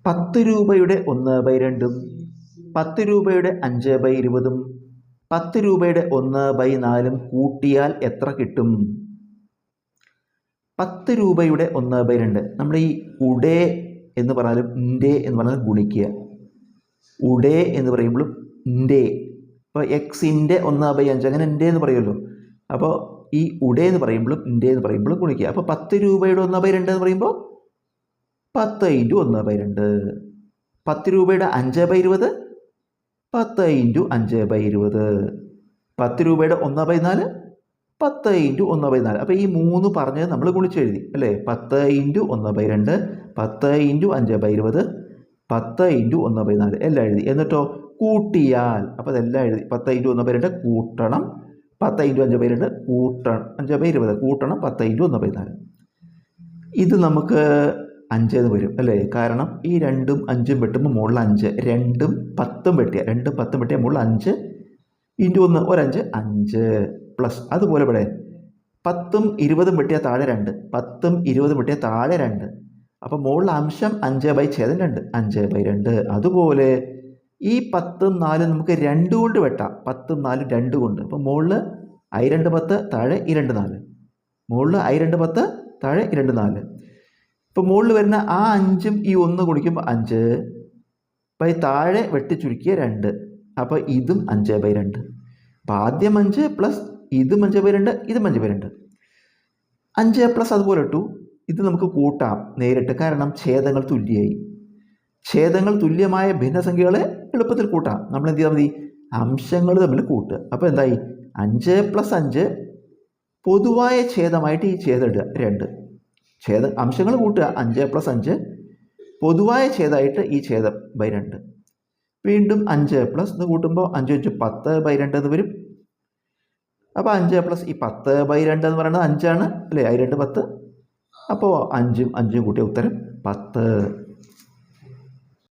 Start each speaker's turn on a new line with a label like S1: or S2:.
S1: 10 രൂപയുടെ 1/2 10 രൂപയുടെ 5/20 10 രൂപയുടെ 1/4 കൂട്ടിയാൽ എത്ര കിട്ടും? 10 രൂപയുടെ 1/2 നമ്മൾ ഈ ഉടേ എന്ന് പറഞ്ഞാലും ഇൻ്റെ എന്ന് പറഞ്ഞാലും ഗുണിക്കുക. ഉടേ എന്ന് പറയുമ്പോഴും ഇൻ്റെ. ഇപ്പോൾ എക്സിൻ്റെ 1/5 അങ്ങനെ ഇൻ്റെ എന്ന് പറയുമല്ലോ. അപ്പോൾ ഈ ഉടേ എന്ന് പറയുമ്പോഴും ഇൻ്റെ എന്ന് പറയുമ്പോഴും ഗുണിക്കുക. അപ്പോൾ 10 രൂപയുടെ 1/2 എന്ന് പറയുമ്പോൾ 10 × 1/2. 10 രൂപയുടെ 5/20 10 × 5/20. 10 രൂപയുടെ 1/4 10 × 1/4. അപ്പോൾ ഈ 3 പറഞ്ഞത് നമ്മൾ ഗുണിച്ചെഴുതി അല്ലേ. 10 × 1/2 10 × 5/20 10 × 1/4 എല്ലാം എഴുതി. എന്നിട്ടോ കൂട്ടിയാൽ, അപ്പോൾ അതെല്ലാം എഴുതി. 10 × 1/2 കൂട്ടണം 10 × 5/2 കൂട്ടണം 5/20 കൂട്ടണം 10 × 1/4. ഇത് നമുക്ക് 5 എന്ന് വരും അല്ലേ. കാരണം ഈ 2ഉം 5ഉം വെട്ടുമ്പോൾ മുകളിൽ 5, 2ഉം 10ഉം വെട്ടിയ 2ഉം 10ഉം വെട്ടിയ മുകളിൽ 5 × 1 ഒരു 5 5 പ്ലസ്. അതുപോലെ ഇവിടെ 10ഉം 20ഉം വെട്ടിയ താഴെ 2, 10ഉം 20ഉം വെട്ടിയ താഴെ 2. അപ്പോൾ മുകളിൽ അംശം 5/2 5/2. അതുപോലെ ഈ 10ഉം 4ഉം നമുക്ക് 2 കൊണ്ട് വെട്ടാം. 10ഉം 4ഉം 2 കൊണ്ട്. അപ്പോൾ മുകളിൽ I2 10 താഴെ I2 4. മുകളിൽ I2 10 താഴെ I2 4. ഇപ്പോൾ മുകളിൽ വരുന്ന ആ 5ഉം ഈ 1 ഗുണിക്കുമ്പോൾ 5. അപ്പോൾ ഈ താഴെ വെട്ടി ചുരുക്കിയ 2. അപ്പോൾ ഇതും 5/2. അപ്പോൾ ആദ്യം 5 പ്ലസ് ഇതും 5/2 ഇതും 5/2. 5 പ്ലസ് അതുപോലെ ഇട്ടു. ഇത് നമുക്ക് കൂട്ടാം നേരിട്ട്, കാരണം ഛേദങ്ങൾ തുല്യമായി. ഛേദങ്ങൾ തുല്യമായ ഭിന്നസംഖ്യകളെ എളുപ്പത്തിൽ കൂട്ടാം. നമ്മൾ എന്ത് ചെയ്താൽ മതി? അംശങ്ങൾ തമ്മിൽ കൂട്ടുക. അപ്പോൾ എന്തായി? 5 + 5 പൊതുവായ ഛേദമായിട്ട് ഈ ഛേദം ഇടുക 2. അംശങ്ങൾ കൂട്ടുക 5 + 5 പൊതുവായ ഛേദമായിട്ട് ഈ ഛേദം /2. വീണ്ടും 5 പ്ലസ് ഇത് കൂട്ടുമ്പോൾ 5 × 10/2 എന്ന് വരും. അപ്പോൾ 5 പ്ലസ് ഈ 10/2 എന്ന് പറയുന്നത് 5 ആണ് അല്ലേ. I2 10. അപ്പോൾ 5ഉം 5ഉം കൂട്ടിയ ഉത്തരം 10.